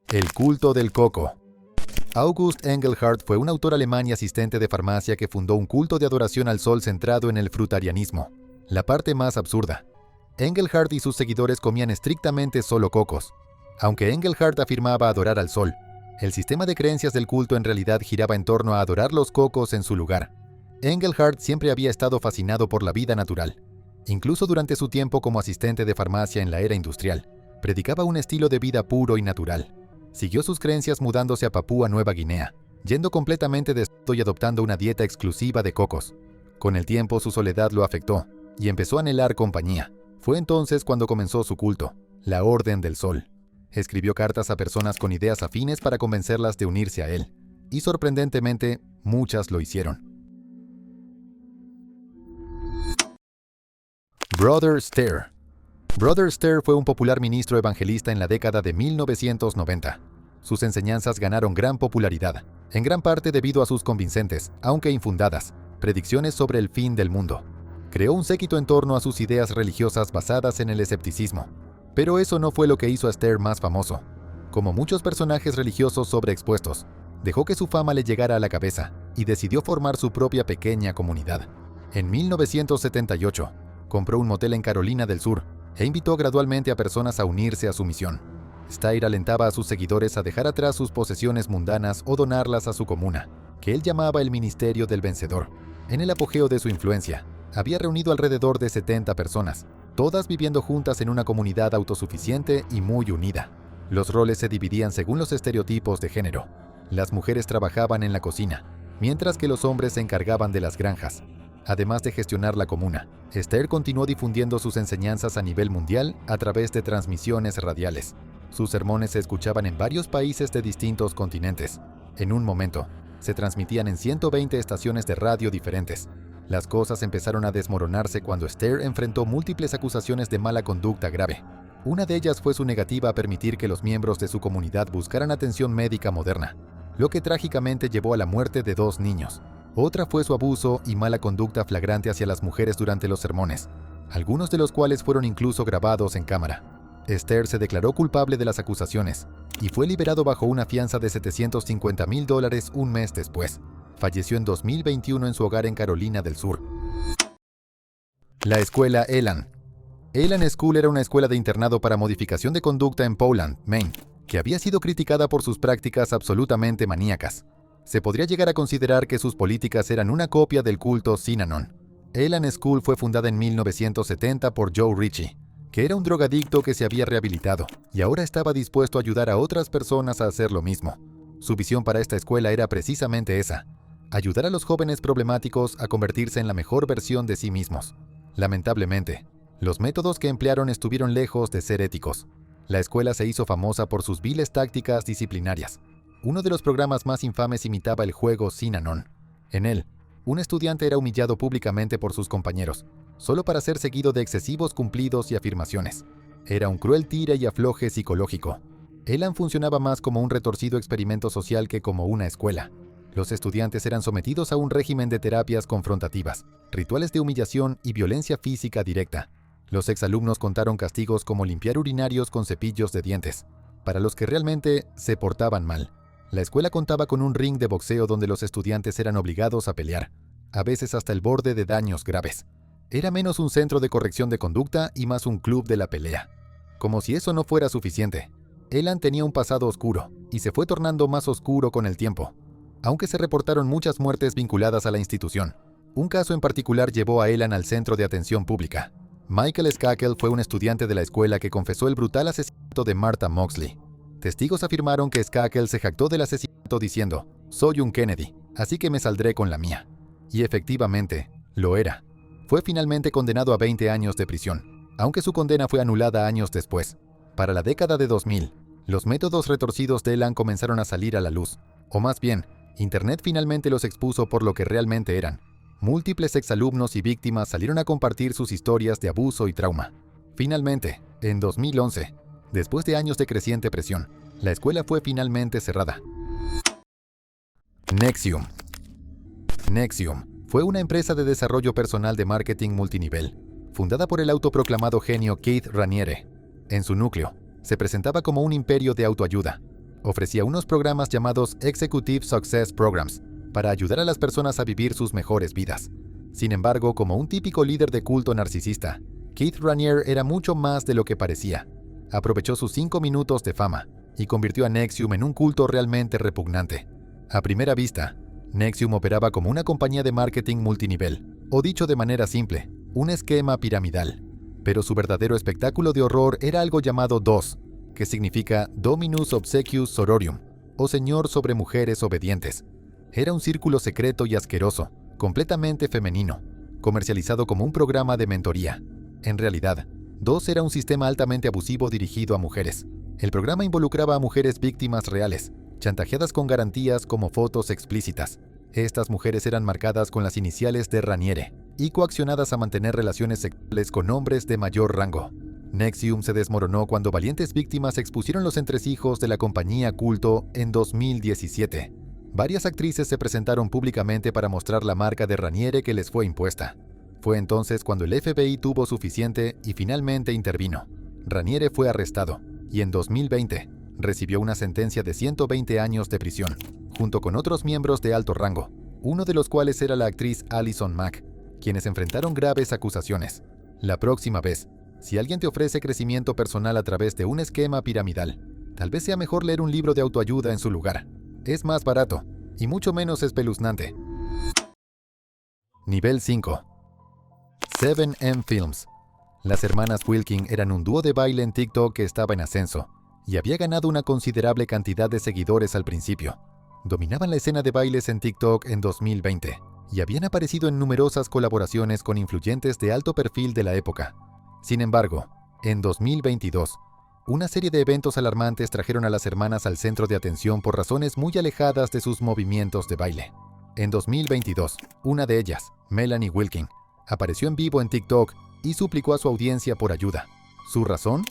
El culto del coco. August Engelhardt fue un autor alemán y asistente de farmacia que fundó un culto de adoración al sol centrado en el frutarianismo. La parte más absurda. Engelhardt y sus seguidores comían estrictamente solo cocos. Aunque Engelhardt afirmaba adorar al sol, El sistema de creencias del culto en realidad giraba en torno a adorar los cocos en su lugar. Engelhardt siempre había estado fascinado por la vida natural. Incluso durante su tiempo como asistente de farmacia en la era industrial, predicaba un estilo de vida puro y natural. Siguió sus creencias mudándose a Papúa Nueva Guinea, yendo completamente desnudo y adoptando una dieta exclusiva de cocos. Con el tiempo su soledad lo afectó, y empezó a anhelar compañía. Fue entonces cuando comenzó su culto, la Orden del Sol. Escribió cartas a personas con ideas afines para convencerlas de unirse a él, y sorprendentemente, muchas lo hicieron. Brother Stare. Brother Stare fue un popular ministro evangelista en la década de 1990. Sus enseñanzas ganaron gran popularidad, en gran parte debido a sus convincentes, aunque infundadas, predicciones sobre el fin del mundo. Creó un séquito en torno a sus ideas religiosas basadas en el escepticismo. Pero eso no fue lo que hizo a Stare más famoso. Como muchos personajes religiosos sobreexpuestos, dejó que su fama le llegara a la cabeza y decidió formar su propia pequeña comunidad. En 1978, compró un motel en Carolina del Sur e invitó gradualmente a personas a unirse a su misión. Stare alentaba a sus seguidores a dejar atrás sus posesiones mundanas o donarlas a su comuna, que él llamaba el Ministerio del Vencedor. En el apogeo de su influencia, había reunido alrededor de 70 personas, todas viviendo juntas en una comunidad autosuficiente y muy unida. Los roles se dividían según los estereotipos de género. Las mujeres trabajaban en la cocina, mientras que los hombres se encargaban de las granjas. Además de gestionar la comuna, Stare continuó difundiendo sus enseñanzas a nivel mundial a través de transmisiones radiales. Sus sermones se escuchaban en varios países de distintos continentes. En un momento, se transmitían en 120 estaciones de radio diferentes. Las cosas empezaron a desmoronarse cuando Stare enfrentó múltiples acusaciones de mala conducta grave. Una de ellas fue su negativa a permitir que los miembros de su comunidad buscaran atención médica moderna, lo que trágicamente llevó a la muerte de 2 niños. Otra fue su abuso y mala conducta flagrante hacia las mujeres durante los sermones, algunos de los cuales fueron incluso grabados en cámara. Stare se declaró culpable de las acusaciones y fue liberado bajo una fianza de $750,000 un mes después. Falleció en 2021 en su hogar en Carolina del Sur. La escuela Elan. Elan School era una escuela de internado para modificación de conducta en Powland, Maine, que había sido criticada por sus prácticas absolutamente maníacas. Se podría llegar a considerar que sus políticas eran una copia del culto Synanon. Elan School fue fundada en 1970 por Joe Ritchie, que era un drogadicto que se había rehabilitado y ahora estaba dispuesto a ayudar a otras personas a hacer lo mismo. Su visión para esta escuela era precisamente esa: ayudar a los jóvenes problemáticos a convertirse en la mejor versión de sí mismos. Lamentablemente, los métodos que emplearon estuvieron lejos de ser éticos. La escuela se hizo famosa por sus viles tácticas disciplinarias. Uno de los programas más infames imitaba el juego Synanon. En él, un estudiante era humillado públicamente por sus compañeros, solo para ser seguido de excesivos cumplidos y afirmaciones. Era un cruel tira y afloje psicológico. Elan funcionaba más como un retorcido experimento social que como una escuela. Los estudiantes eran sometidos a un régimen de terapias confrontativas, rituales de humillación y violencia física directa. Los exalumnos contaron castigos como limpiar urinarios con cepillos de dientes, para los que realmente se portaban mal. La escuela contaba con un ring de boxeo donde los estudiantes eran obligados a pelear, a veces hasta el borde de daños graves. Era menos un centro de corrección de conducta y más un club de la pelea. Como si eso no fuera suficiente, Elan tenía un pasado oscuro y se fue tornando más oscuro con el tiempo. Aunque se reportaron muchas muertes vinculadas a la institución, un caso en particular llevó a Elan al centro de atención pública. Michael Skakel fue un estudiante de la escuela que confesó el brutal asesinato de Martha Moxley. Testigos afirmaron que Skakel se jactó del asesinato diciendo: «Soy un Kennedy, así que me saldré con la mía». Y efectivamente, lo era. Fue finalmente condenado a 20 años de prisión, aunque su condena fue anulada años después. Para la década de 2000, los métodos retorcidos de Elan comenzaron a salir a la luz, o más bien, Internet finalmente los expuso por lo que realmente eran. Múltiples exalumnos y víctimas salieron a compartir sus historias de abuso y trauma. Finalmente, en 2011, después de años de creciente presión, la escuela fue finalmente cerrada. NXIVM. NXIVM fue una empresa de desarrollo personal de marketing multinivel, fundada por el autoproclamado genio Keith Raniere. En su núcleo, se presentaba como un imperio de autoayuda. Ofrecía unos programas llamados Executive Success Programs para ayudar a las personas a vivir sus mejores vidas. Sin embargo, como un típico líder de culto narcisista, Keith Raniere era mucho más de lo que parecía. Aprovechó sus 5 minutos de fama y convirtió a NXIVM en un culto realmente repugnante. A primera vista, NXIVM operaba como una compañía de marketing multinivel, o dicho de manera simple, un esquema piramidal. Pero su verdadero espectáculo de horror era algo llamado DOS, que significa Dominus Obsequius Sororium, o Señor sobre Mujeres Obedientes. Era un círculo secreto y asqueroso, completamente femenino, comercializado como un programa de mentoría. En realidad, DOS era un sistema altamente abusivo dirigido a mujeres. El programa involucraba a mujeres víctimas reales, chantajeadas con garantías como fotos explícitas. Estas mujeres eran marcadas con las iniciales de Raniere y coaccionadas a mantener relaciones sexuales con hombres de mayor rango. NXIVM se desmoronó cuando valientes víctimas expusieron los entresijos de la compañía culto en 2017. Varias actrices se presentaron públicamente para mostrar la marca de Raniere que les fue impuesta. Fue entonces cuando el FBI tuvo suficiente y finalmente intervino. Raniere fue arrestado y en 2020 recibió una sentencia de 120 años de prisión, junto con otros miembros de alto rango, uno de los cuales era la actriz Allison Mack, quienes enfrentaron graves acusaciones. La próxima vez, si alguien te ofrece crecimiento personal a través de un esquema piramidal, tal vez sea mejor leer un libro de autoayuda en su lugar. Es más barato y mucho menos espeluznante. Nivel 5. 7M Films. Las hermanas Wilkin eran un dúo de baile en TikTok que estaba en ascenso y había ganado una considerable cantidad de seguidores al principio. Dominaban la escena de bailes en TikTok en 2020 y habían aparecido en numerosas colaboraciones con influyentes de alto perfil de la época. Sin embargo, en 2022, una serie de eventos alarmantes trajeron a las hermanas al centro de atención por razones muy alejadas de sus movimientos de baile. En 2022, una de ellas, Melanie Wilkin, apareció en vivo en TikTok y suplicó a su audiencia por ayuda. ¿Su razón?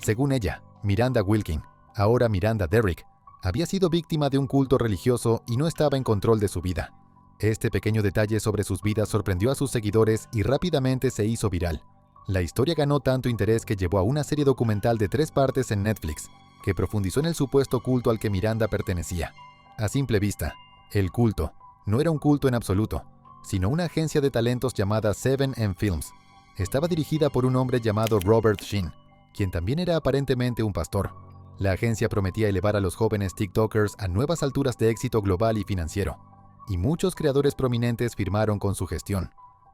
Según ella, Miranda Wilkin, ahora Miranda Derrick, había sido víctima de un culto religioso y no estaba en control de su vida. Este pequeño detalle sobre sus vidas sorprendió a sus seguidores y rápidamente se hizo viral. La historia ganó tanto interés que llevó a una serie documental de 3 partes en Netflix, que profundizó en el supuesto culto al que Miranda pertenecía. A simple vista, el culto no era un culto en absoluto, sino una agencia de talentos llamada 7M Films. Estaba dirigida por un hombre llamado Robert Sheen, quien también era aparentemente un pastor. La agencia prometía elevar a los jóvenes TikTokers a nuevas alturas de éxito global y financiero, y muchos creadores prominentes firmaron con su gestión.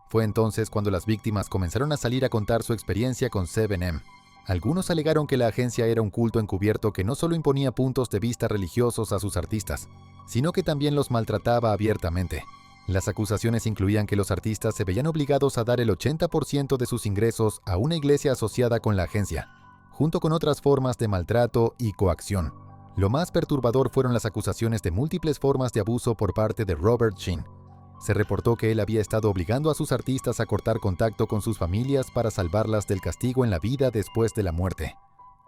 Fue entonces cuando las víctimas comenzaron a salir a contar su experiencia con 7M. Algunos alegaron que la agencia era un culto encubierto que no solo imponía puntos de vista religiosos a sus artistas, sino que también los maltrataba abiertamente. Las acusaciones incluían que los artistas se veían obligados a dar el 80% de sus ingresos a una iglesia asociada con la agencia, junto con otras formas de maltrato y coacción. Lo más perturbador fueron las acusaciones de múltiples formas de abuso por parte de Robert Sheen. Se reportó que él había estado obligando a sus artistas a cortar contacto con sus familias para salvarlas del castigo en la vida después de la muerte.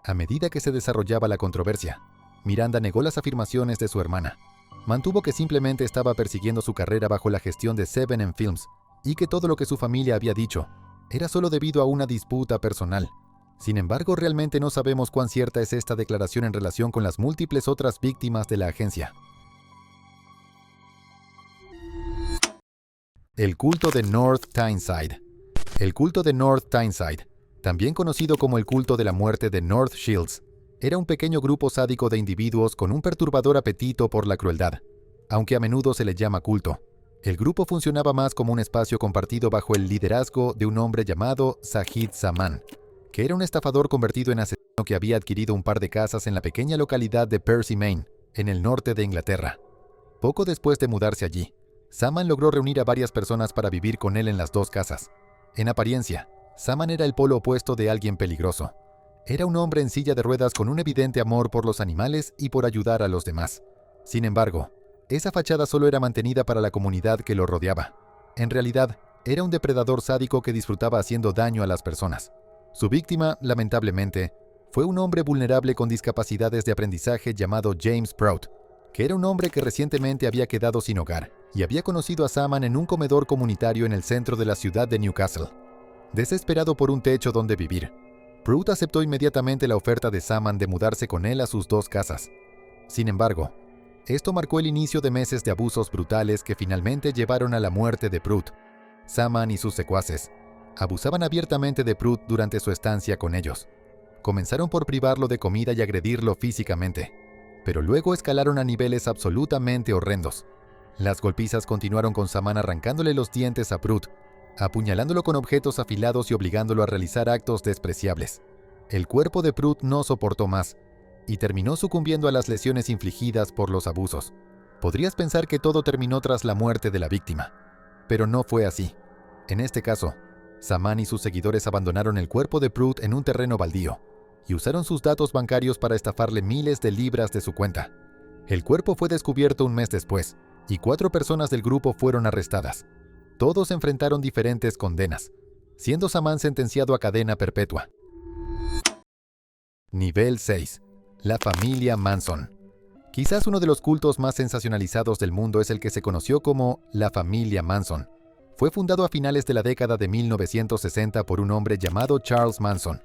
A medida que se desarrollaba la controversia, Miranda negó las afirmaciones de su hermana. Mantuvo que simplemente estaba persiguiendo su carrera bajo la gestión de 7M Films y que todo lo que su familia había dicho era solo debido a una disputa personal. Sin embargo, realmente no sabemos cuán cierta es esta declaración en relación con las múltiples otras víctimas de la agencia. El culto de North Tyneside. El culto de North Tyneside, también conocido como el culto de la muerte de North Shields, era un pequeño grupo sádico de individuos con un perturbador apetito por la crueldad. Aunque a menudo se le llama culto, el grupo funcionaba más como un espacio compartido bajo el liderazgo de un hombre llamado Zahid Zaman, que era un estafador convertido en asesino que había adquirido un par de casas en la pequeña localidad de Percy, Maine, en el norte de Inglaterra. Poco después de mudarse allí, Zaman logró reunir a varias personas para vivir con él en las 2 casas. En apariencia, Zaman era el polo opuesto de alguien peligroso. Era un hombre en silla de ruedas con un evidente amor por los animales y por ayudar a los demás. Sin embargo, esa fachada solo era mantenida para la comunidad que lo rodeaba. En realidad, era un depredador sádico que disfrutaba haciendo daño a las personas. Su víctima, lamentablemente, fue un hombre vulnerable con discapacidades de aprendizaje llamado James Prout, que era un hombre que recientemente había quedado sin hogar y había conocido a Zaman en un comedor comunitario en el centro de la ciudad de Newcastle. Desesperado por un techo donde vivir, Prout aceptó inmediatamente la oferta de Zaman de mudarse con él a sus 2 casas. Sin embargo, esto marcó el inicio de meses de abusos brutales que finalmente llevaron a la muerte de Prout. Zaman y sus secuaces abusaban abiertamente de Prout durante su estancia con ellos. Comenzaron por privarlo de comida y agredirlo físicamente, pero luego escalaron a niveles absolutamente horrendos. Las golpizas continuaron con Saman arrancándole los dientes a Pruitt, apuñalándolo con objetos afilados y obligándolo a realizar actos despreciables. El cuerpo de Pruitt no soportó más y terminó sucumbiendo a las lesiones infligidas por los abusos. Podrías pensar que todo terminó tras la muerte de la víctima, pero no fue así. En este caso, Saman y sus seguidores abandonaron el cuerpo de Pruitt en un terreno baldío y usaron sus datos bancarios para estafarle miles de libras de su cuenta. El cuerpo fue descubierto un mes después y 4 personas del grupo fueron arrestadas. Todos enfrentaron diferentes condenas, siendo Saman sentenciado a cadena perpetua. Nivel 6. La familia Manson. Quizás uno de los cultos más sensacionalizados del mundo es el que se conoció como la familia Manson. Fue fundado a finales de la década de 1960 por un hombre llamado Charles Manson.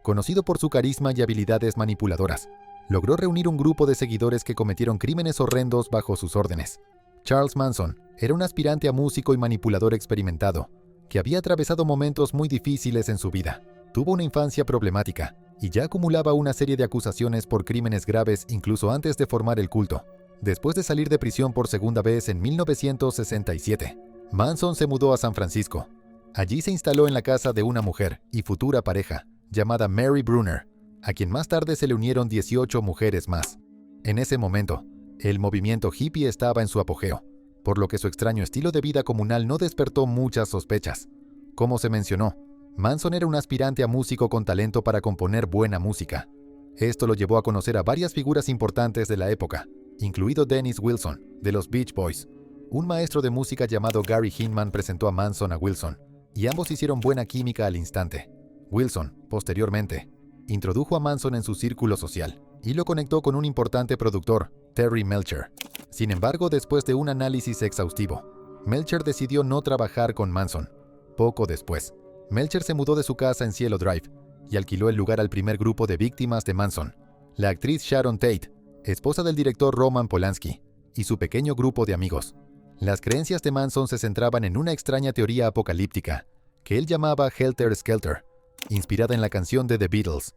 Conocido por su carisma y habilidades manipuladoras, logró reunir un grupo de seguidores que cometieron crímenes horrendos bajo sus órdenes. Charles Manson era un aspirante a músico y manipulador experimentado, que había atravesado momentos muy difíciles en su vida. Tuvo una infancia problemática y ya acumulaba una serie de acusaciones por crímenes graves incluso antes de formar el culto. Después de salir de prisión por segunda vez en 1967, Manson se mudó a San Francisco. Allí se instaló en la casa de una mujer y futura pareja, llamada Mary Brunner, a quien más tarde se le unieron 18 mujeres más. En ese momento, el movimiento hippie estaba en su apogeo, por lo que su extraño estilo de vida comunal no despertó muchas sospechas. Como se mencionó, Manson era un aspirante a músico con talento para componer buena música. Esto lo llevó a conocer a varias figuras importantes de la época, incluido Dennis Wilson, de los Beach Boys. Un maestro de música llamado Gary Hinman presentó a Manson a Wilson, y ambos hicieron buena química al instante. Wilson, posteriormente, introdujo a Manson en su círculo social y lo conectó con un importante productor, Terry Melcher. Sin embargo, después de un análisis exhaustivo, Melcher decidió no trabajar con Manson. Poco después, Melcher se mudó de su casa en Cielo Drive y alquiló el lugar al primer grupo de víctimas de Manson, la actriz Sharon Tate, esposa del director Roman Polanski, y su pequeño grupo de amigos. Las creencias de Manson se centraban en una extraña teoría apocalíptica, que él llamaba Helter Skelter, inspirada en la canción de The Beatles.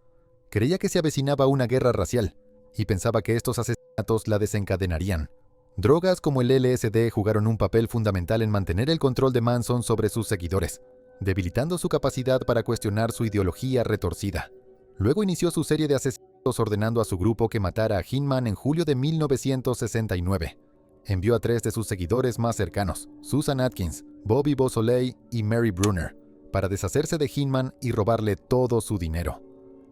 Creía que se avecinaba una guerra racial, y pensaba que estos asesinatos la desencadenarían. Drogas como el LSD jugaron un papel fundamental en mantener el control de Manson sobre sus seguidores, debilitando su capacidad para cuestionar su ideología retorcida. Luego inició su serie de asesinatos ordenando a su grupo que matara a Hinman en julio de 1969. Envió a 3 de sus seguidores más cercanos, Susan Atkins, Bobby Beausoleil y Mary Brunner, para deshacerse de Hinman y robarle todo su dinero.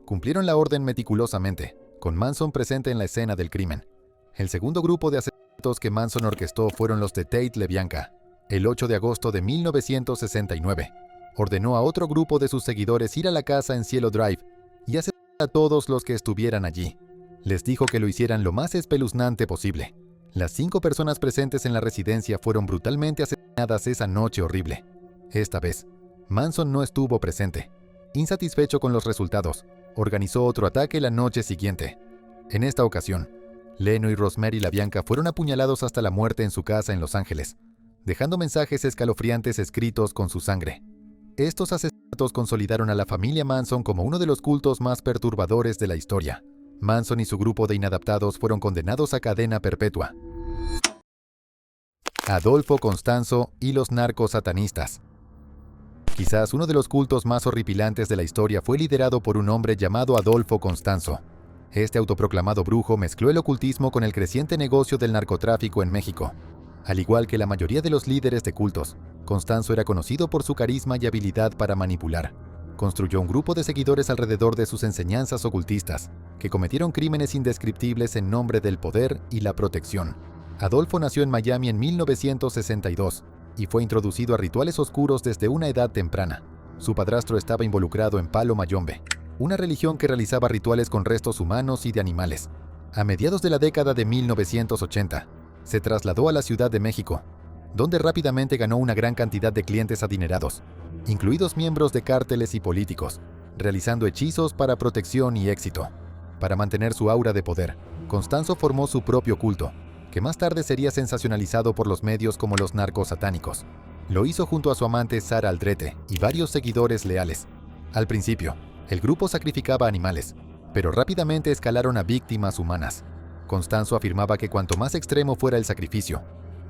Cumplieron la orden meticulosamente, con Manson presente en la escena del crimen. El segundo grupo de asesinatos que Manson orquestó fueron los de Tate LaBianca. El 8 de agosto de 1969, ordenó a otro grupo de sus seguidores ir a la casa en Cielo Drive y asesinar a todos los que estuvieran allí. Les dijo que lo hicieran lo más espeluznante posible. Las 5 personas presentes en la residencia fueron brutalmente asesinadas esa noche horrible. Esta vez, Manson no estuvo presente. Insatisfecho con los resultados, organizó otro ataque la noche siguiente. En esta ocasión, Leno y Rosemary LaBianca fueron apuñalados hasta la muerte en su casa en Los Ángeles, dejando mensajes escalofriantes escritos con su sangre. Estos asesinatos consolidaron a la familia Manson como uno de los cultos más perturbadores de la historia. Manson y su grupo de inadaptados fueron condenados a cadena perpetua. Adolfo Constanzo y los narcosatanistas. Quizás uno de los cultos más horripilantes de la historia fue liderado por un hombre llamado Adolfo Constanzo. Este autoproclamado brujo mezcló el ocultismo con el creciente negocio del narcotráfico en México. Al igual que la mayoría de los líderes de cultos, Constanzo era conocido por su carisma y habilidad para manipular. Construyó un grupo de seguidores alrededor de sus enseñanzas ocultistas, que cometieron crímenes indescriptibles en nombre del poder y la protección. Adolfo nació en Miami en 1962 y fue introducido a rituales oscuros desde una edad temprana. Su padrastro estaba involucrado en Palo Mayombe, una religión que realizaba rituales con restos humanos y de animales. A mediados de la década de 1980, se trasladó a la Ciudad de México, donde rápidamente ganó una gran cantidad de clientes adinerados, incluidos miembros de cárteles y políticos, realizando hechizos para protección y éxito. Para mantener su aura de poder, Constanzo formó su propio culto, que más tarde sería sensacionalizado por los medios como los narcosatánicos. Lo hizo junto a su amante Sara Aldrete y varios seguidores leales. Al principio, El grupo sacrificaba animales, pero rápidamente escalaron a víctimas humanas. Constanzo afirmaba que cuanto más extremo fuera el sacrificio,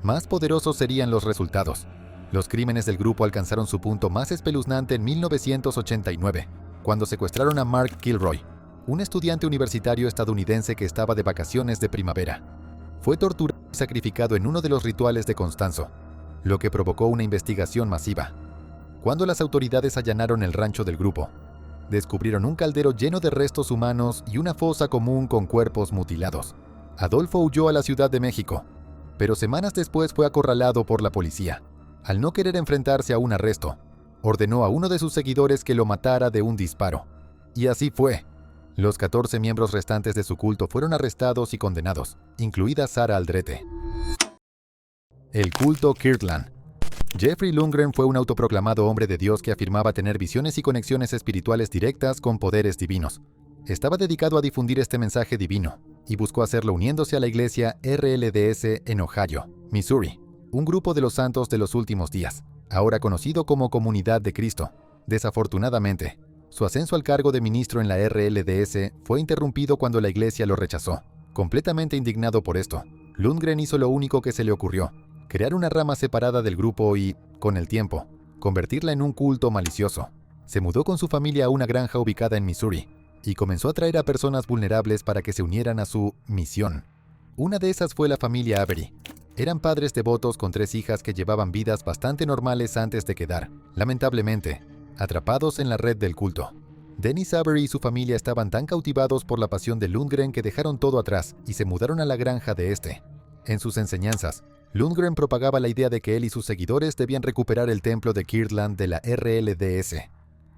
más poderosos serían los resultados. Los crímenes del grupo alcanzaron su punto más espeluznante en 1989, cuando secuestraron a Mark Kilroy, un estudiante universitario estadounidense que estaba de vacaciones de primavera. Fue torturado y sacrificado en uno de los rituales de Constanzo, lo que provocó una investigación masiva. Cuando las autoridades allanaron el rancho del grupo, descubrieron un caldero lleno de restos humanos y una fosa común con cuerpos mutilados. Adolfo huyó a la Ciudad de México, pero semanas después fue acorralado por la policía. Al no querer enfrentarse a un arresto, ordenó a uno de sus seguidores que lo matara de un disparo. Y así fue. Los 14 miembros restantes de su culto fueron arrestados y condenados, incluida Sara Aldrete. El culto Kirtland. Jeffrey Lundgren fue un autoproclamado hombre de Dios que afirmaba tener visiones y conexiones espirituales directas con poderes divinos. Estaba dedicado a difundir este mensaje divino, y buscó hacerlo uniéndose a la iglesia RLDS en Ohio, Missouri, un grupo de los santos de los últimos días, ahora conocido como Comunidad de Cristo. Desafortunadamente, su ascenso al cargo de ministro en la RLDS fue interrumpido cuando la iglesia lo rechazó. Completamente indignado por esto, Lundgren hizo lo único que se le ocurrió: crear una rama separada del grupo y, con el tiempo, convertirla en un culto malicioso. Se mudó con su familia a una granja ubicada en Missouri y comenzó a atraer a personas vulnerables para que se unieran a su misión. Una de esas fue la familia Avery. Eran padres devotos con 3 hijas que llevaban vidas bastante normales antes de quedar, lamentablemente, atrapados en la red del culto. Dennis Avery y su familia estaban tan cautivados por la pasión de Lundgren que dejaron todo atrás y se mudaron a la granja de este. En sus enseñanzas, Lundgren propagaba la idea de que él y sus seguidores debían recuperar el templo de Kirtland de la RLDS.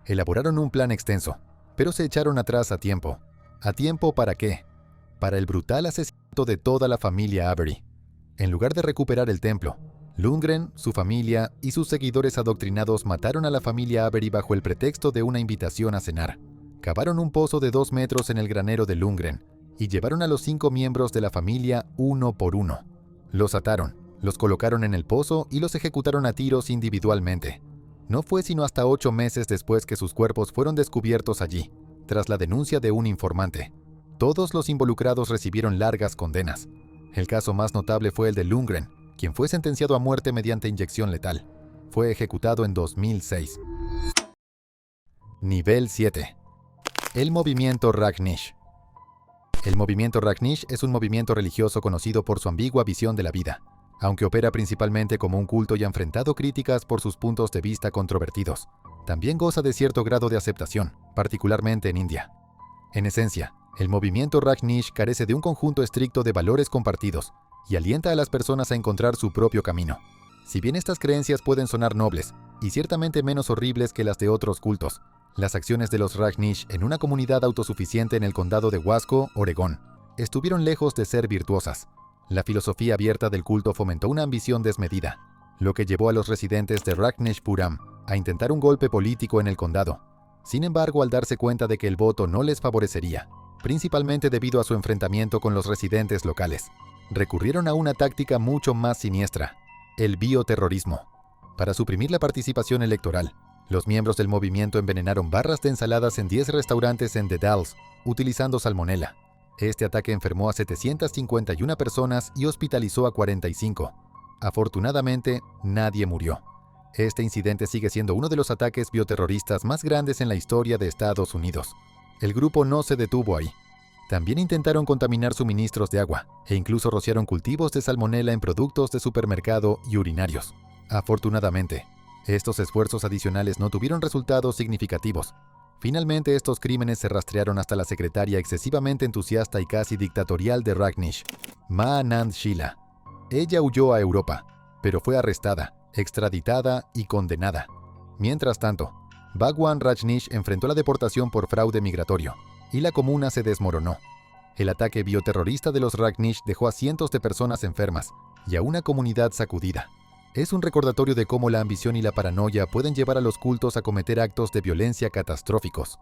Elaboraron un plan extenso, pero se echaron atrás a tiempo. ¿A tiempo para qué? Para el brutal asesinato de toda la familia Avery. En lugar de recuperar el templo, Lundgren, su familia y sus seguidores adoctrinados mataron a la familia Avery bajo el pretexto de una invitación a cenar. Cavaron un pozo de 2 metros en el granero de Lundgren y llevaron a los 5 miembros de la familia uno por uno. Los ataron, los colocaron en el pozo y los ejecutaron a tiros individualmente. No fue sino hasta 8 meses después que sus cuerpos fueron descubiertos allí, tras la denuncia de un informante. Todos los involucrados recibieron largas condenas. El caso más notable fue el de Lundgren, quien fue sentenciado a muerte mediante inyección letal. Fue ejecutado en 2006. Nivel 7. El movimiento Rajneesh. El movimiento Rajneesh es un movimiento religioso conocido por su ambigua visión de la vida, aunque opera principalmente como un culto y ha enfrentado críticas por sus puntos de vista controvertidos. También goza de cierto grado de aceptación, particularmente en India. En esencia, el movimiento Rajneesh carece de un conjunto estricto de valores compartidos y alienta a las personas a encontrar su propio camino. Si bien estas creencias pueden sonar nobles y ciertamente menos horribles que las de otros cultos, las acciones de los Rajneesh en una comunidad autosuficiente en el condado de Wasco, Oregón, estuvieron lejos de ser virtuosas. La filosofía abierta del culto fomentó una ambición desmedida, lo que llevó a los residentes de Rajneeshpuram a intentar un golpe político en el condado. Sin embargo, al darse cuenta de que el voto no les favorecería, principalmente debido a su enfrentamiento con los residentes locales, recurrieron a una táctica mucho más siniestra: el bioterrorismo. Para suprimir la participación electoral, los miembros del movimiento envenenaron barras de ensaladas en 10 restaurantes en The Dalles, utilizando salmonela. Este ataque enfermó a 751 personas y hospitalizó a 45. Afortunadamente, nadie murió. Este incidente sigue siendo uno de los ataques bioterroristas más grandes en la historia de Estados Unidos. El grupo no se detuvo ahí. También intentaron contaminar suministros de agua e incluso rociaron cultivos de salmonela en productos de supermercado y urinarios. Afortunadamente, estos esfuerzos adicionales no tuvieron resultados significativos. Finalmente, estos crímenes se rastrearon hasta la secretaria excesivamente entusiasta y casi dictatorial de Rajneesh, Ma Anand Sheela. Ella huyó a Europa, pero fue arrestada, extraditada y condenada. Mientras tanto, Bhagwan Rajneesh enfrentó la deportación por fraude migratorio, y la comuna se desmoronó. El ataque bioterrorista de los Rajneesh dejó a cientos de personas enfermas y a una comunidad sacudida. Es un recordatorio de cómo la ambición y la paranoia pueden llevar a los cultos a cometer actos de violencia catastróficos.